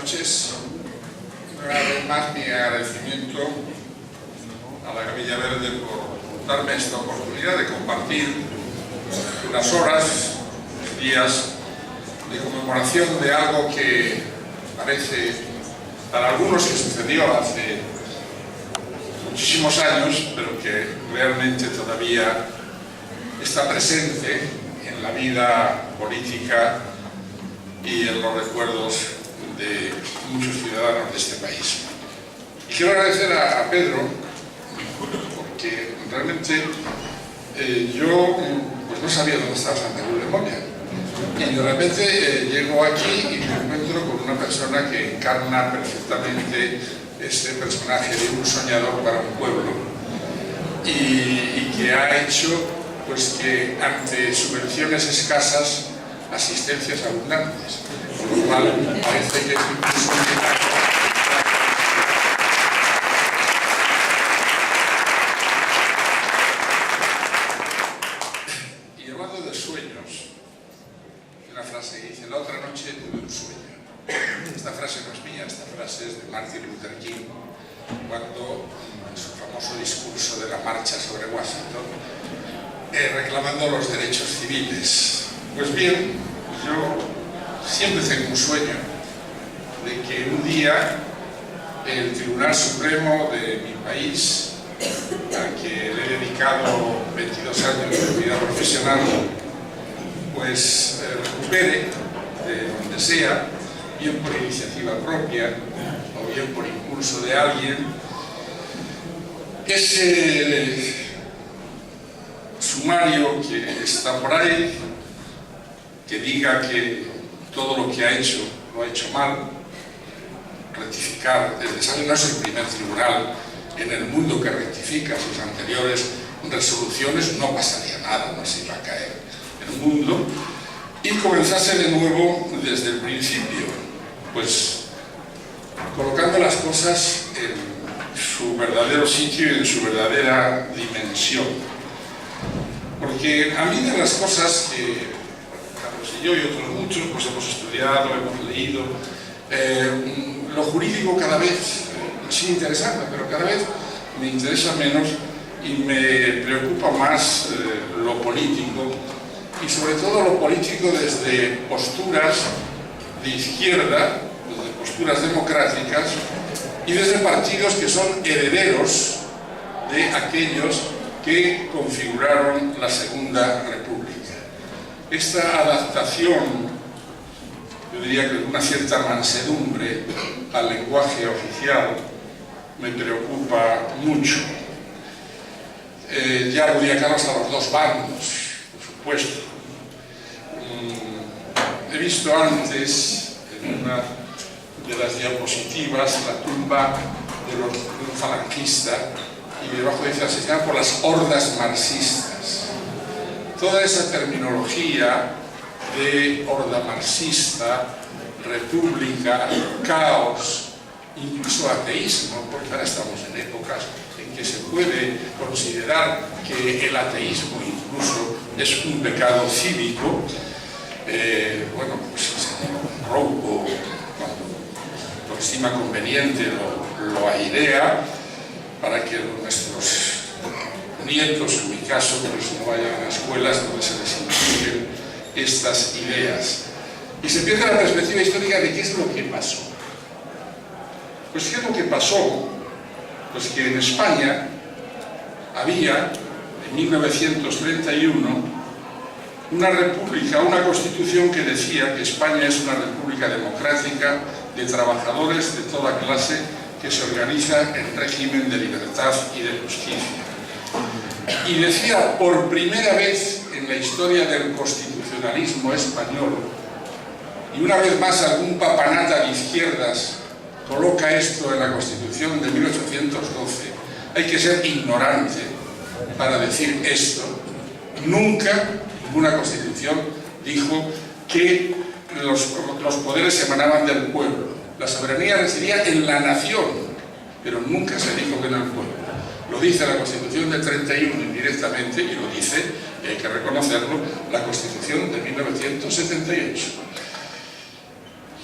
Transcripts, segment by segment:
noches. Una vez más mi agradecimiento a la Capilla Verde por darme esta oportunidad de compartir unas horas, días de conmemoración de algo que parece para algunos que sucedió hace muchísimos años, pero que realmente todavía está presente en la vida política y en los recuerdos de muchos ciudadanos de este país. Y quiero agradecer a Pedro, porque realmente yo pues no sabía dónde estaba Santa Cruz de Moria. Y de repente llego aquí y me encuentro con una persona que encarna perfectamente este personaje de un soñador para un pueblo y que ha hecho pues que ante subvenciones escasas, asistencias abundantes, con lo cual parece que es incluso y hablando de sueños, hay una frase que dice: la otra noche tuve un sueño. Esta frase no es mía, esta frase es de Martin Luther King, cuando en su famoso discurso de la marcha sobre Washington, reclamando los derechos civiles. Pues bien, yo siempre tengo un sueño de que un día el Tribunal Supremo de mi país, al que le he dedicado 22 años de vida profesional, pues recupere de donde sea, bien por iniciativa propia o bien por impulso de alguien, ese sumario que está por ahí, que diga que todo lo que ha hecho lo ha hecho mal, rectificar. Desde sabe, no es el primer tribunal en el mundo que rectifica sus anteriores resoluciones, no pasaría nada, no se iba a caer el mundo, y comenzase de nuevo desde el principio, pues colocando las cosas en su verdadero sitio y en su verdadera dimensión. Porque a mí de las cosas que Carlos y yo y otros muchos pues hemos estudiado, hemos leído, lo jurídico cada vez sigue interesando, pero cada vez me interesa menos y me preocupa más lo político, y sobre todo lo político desde posturas de izquierda, desde posturas democráticas y desde partidos que son herederos de aquellos que configuraron la Segunda República. Esta adaptación, yo diría que con una cierta mansedumbre al lenguaje oficial, me preocupa mucho. Ya aludía Carlos a los dos bandos, por supuesto. He visto antes, en una de las diapositivas, la tumba de un falangista, y debajo dice: asesinado por las hordas marxistas. Toda esa terminología de horda marxista, república, caos, incluso ateísmo, porque ahora estamos en épocas en que se puede considerar que el ateísmo incluso es un pecado cívico. Bueno, pues el robo, cuando lo estima conveniente, lo airea para que nuestros nietos, en mi caso, pues no vayan a escuelas donde se les inculquen estas ideas. Y se pierde la perspectiva histórica de qué es lo que pasó. Pues ¿qué es lo que pasó? Pues que en España había, en 1931, una república, una constitución que decía que España es una república democrática de trabajadores de toda clase que se organiza en régimen de libertad y de justicia. Y decía, por primera vez en la historia del constitucionalismo español, y una vez más algún papanata de izquierdas coloca esto en la Constitución de 1812, hay que ser ignorante para decir esto. Nunca ninguna Constitución dijo que los poderes emanaban del pueblo. La soberanía residía en la nación, pero nunca se dijo que en el pueblo. Lo dice la Constitución del 31 indirectamente, y lo dice, y hay que reconocerlo, la Constitución de 1978.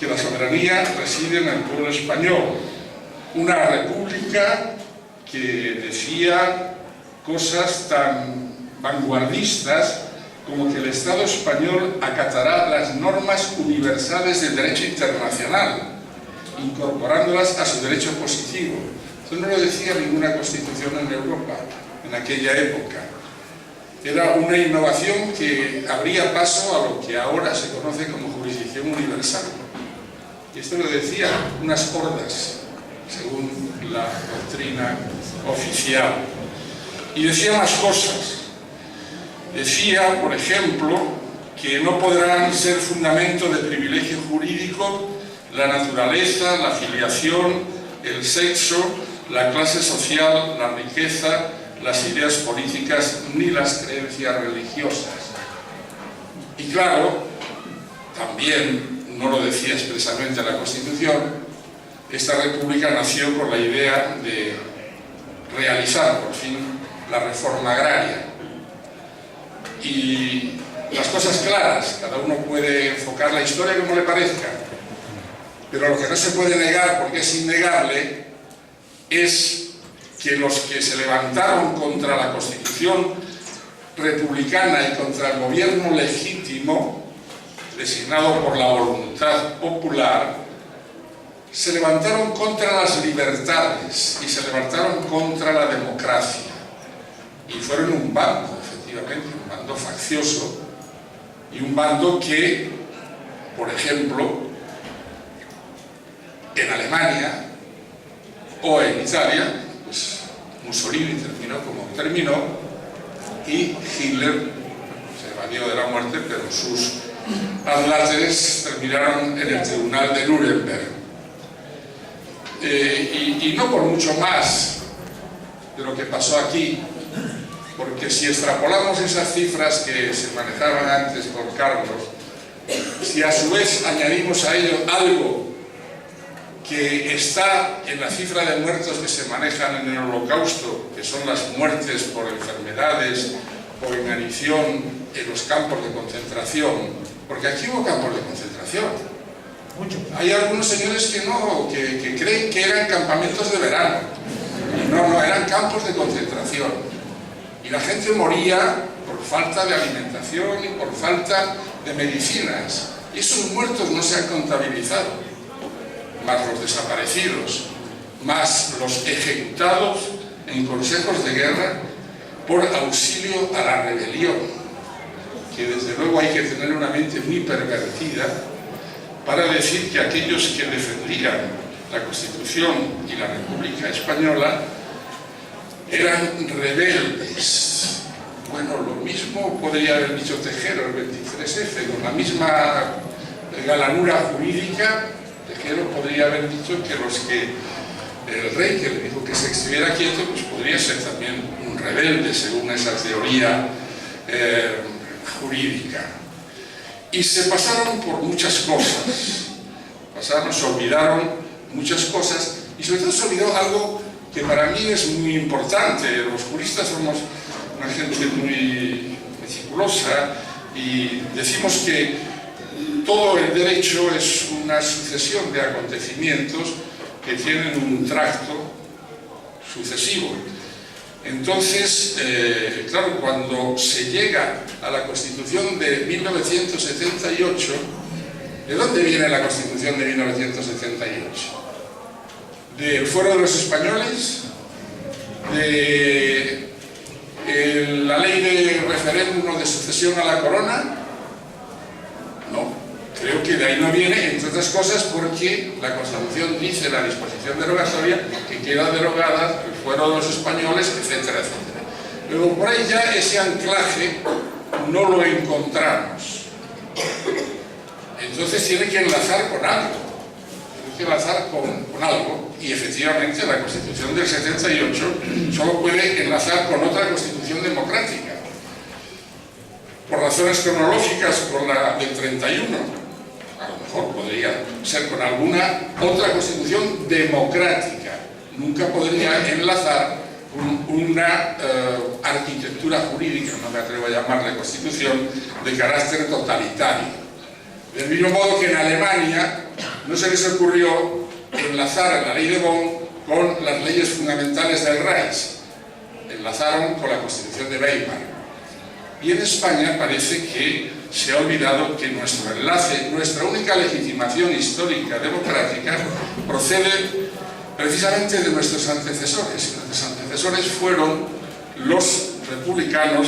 que la soberanía reside en el pueblo español. Una república que decía cosas tan vanguardistas como que el Estado español acatará las normas universales del derecho internacional, incorporándolas a su derecho positivo. Eso no lo decía ninguna constitución en Europa en aquella época. Era una innovación que abría paso a lo que ahora se conoce como jurisdicción universal. Y esto lo decía unas hordas, según la doctrina oficial. Y decía más cosas. Decía, por ejemplo, que no podrán ser fundamento de privilegio jurídico la naturaleza, la filiación, el sexo, la clase social, la riqueza, las ideas políticas ni las creencias religiosas. Y claro, también, no lo decía expresamente la Constitución, esta república nació con la idea de realizar por fin la reforma agraria. Y las cosas claras, cada uno puede enfocar la historia como le parezca, pero lo que no se puede negar, porque es innegable, es que los que se levantaron contra la Constitución republicana y contra el gobierno legítimo, designado por la voluntad popular, se levantaron contra las libertades y se levantaron contra la democracia. Y fueron un bando, efectivamente, un bando faccioso y un bando que, por ejemplo, en Alemania o en Italia, pues Mussolini terminó como terminó y Hitler se evadió de la muerte, pero sus adláteres terminaron en el tribunal de Nuremberg. Y no por mucho más de lo que pasó aquí, porque si extrapolamos esas cifras que se manejaban antes por Carlos, si a su vez añadimos a ello algo que está en la cifra de muertos que se manejan en el Holocausto, que son las muertes por enfermedades o inanición en los campos de concentración, porque aquí hubo campos de concentración. Hay algunos señores que creen que eran campamentos de verano. Y no, eran campos de concentración. Y la gente moría por falta de alimentación y por falta de medicinas. Y esos muertos no se han contabilizado, más los desaparecidos, más los ejecutados en consejos de guerra por auxilio a la rebelión, que desde luego hay que tener una mente muy pervertida para decir que aquellos que defendían la Constitución y la República Española eran rebeldes. Bueno, lo mismo podría haber dicho Tejero el 23F, con la misma galanura jurídica. Tejero podría haber dicho que el rey que le dijo que se estuviera quieto, pues podría ser también un rebelde según esa teoría jurídica. Y se pasaron por muchas cosas, se olvidaron muchas cosas y sobre todo se olvidó algo que para mí es muy importante. Los juristas somos una gente muy meticulosa y decimos que todo el derecho es una sucesión de acontecimientos que tienen un tracto sucesivo. Entonces, claro, cuando se llega a la Constitución de 1978, ¿de dónde viene la Constitución de 1978? ¿Del Fuero de los Españoles? ¿De la ley de referéndum de sucesión a la corona? No, creo que de ahí no viene, entre otras cosas, porque la Constitución dice, la disposición derogatoria, que queda derogada el Fuero de los Españoles, etcétera, etcétera. Luego, por ahí ya ese anclaje no lo encontramos. Entonces tiene que enlazar con algo. Tiene que enlazar con algo. Y efectivamente la Constitución del 78 solo puede enlazar con otra Constitución democrática. Por razones cronológicas, con la del 31. A lo mejor podría ser con alguna otra Constitución democrática. Nunca podría enlazar una arquitectura jurídica, no me atrevo a llamarle Constitución, de carácter totalitario. Del mismo modo que en Alemania no se les ocurrió enlazar la ley de Bonn con las leyes fundamentales del Reich. Enlazaron con la Constitución de Weimar. Y en España parece que se ha olvidado que nuestro enlace, nuestra única legitimación histórica democrática, procede precisamente de nuestros antecesores. Nuestros antecesores fueron los republicanos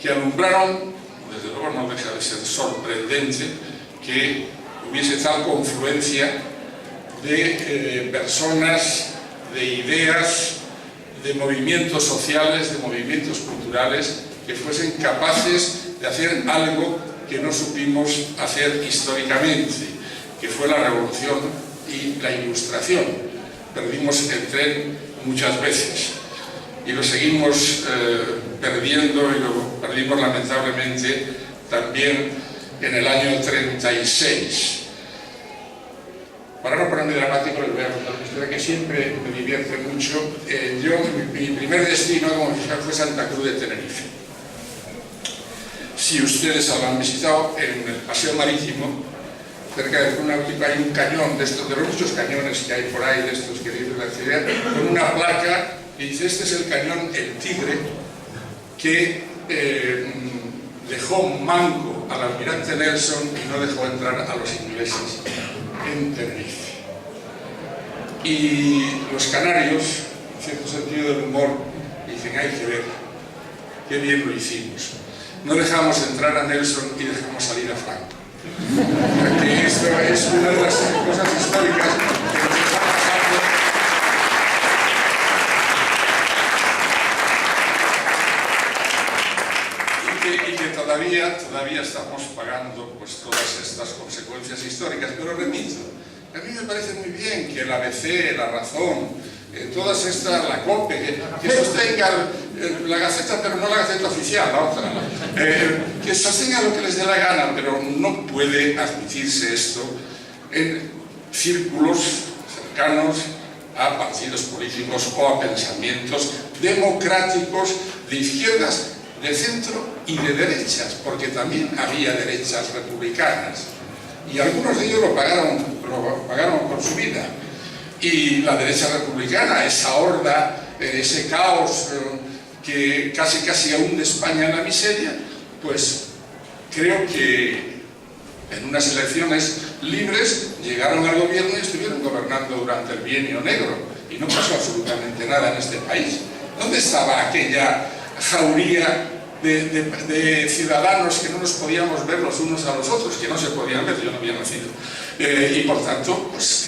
que alumbraron, desde luego no deja de ser sorprendente que hubiese tal confluencia de personas, de ideas, de movimientos sociales, de movimientos culturales, que fuesen capaces de hacer algo que no supimos hacer históricamente, que fue la Revolución y la Ilustración. Perdimos el tren muchas veces y lo seguimos perdiendo, y lo perdimos lamentablemente también en el año 36. Para no ponerme dramático, les voy a contar una historia que siempre me divierte mucho. Mi primer destino como fiscal fue Santa Cruz de Tenerife. Si ustedes habrán visitado, en el paseo marítimo, cerca de una náutica, hay un cañón de estos, de los muchos cañones que hay por ahí, de estos que dicen la ciudad, con una placa que dice: este es el cañón El Tigre, que dejó manco al almirante Nelson y no dejó entrar a los ingleses en Tenerife. Y los canarios, en cierto sentido del humor, dicen: hay que ver, qué bien lo hicimos. No dejamos entrar a Nelson y dejamos salir a Franco. Porque esto es una de las cosas históricas que nos está pasando. Y que todavía estamos pagando pues todas estas consecuencias históricas. Pero repito, a mí me parece muy bien que el ABC, La Razón, todas estas, la COPE, que sostengan la Gaceta, pero no la Gaceta oficial, la otra, que sostengan lo que les dé la gana, pero no puede admitirse esto en círculos cercanos a partidos políticos o a pensamientos democráticos de izquierdas, de centro y de derechas, porque también había derechas republicanas y algunos de ellos lo pagaron con su vida. Y la derecha republicana, esa horda, ese caos que casi hunde España en la miseria, pues creo que en unas elecciones libres llegaron al gobierno y estuvieron gobernando durante el bienio negro y no pasó absolutamente nada en este país. ¿Dónde estaba aquella jauría de ciudadanos que no nos podíamos ver los unos a los otros, que no se podían ver? Yo no había nacido, y por tanto pues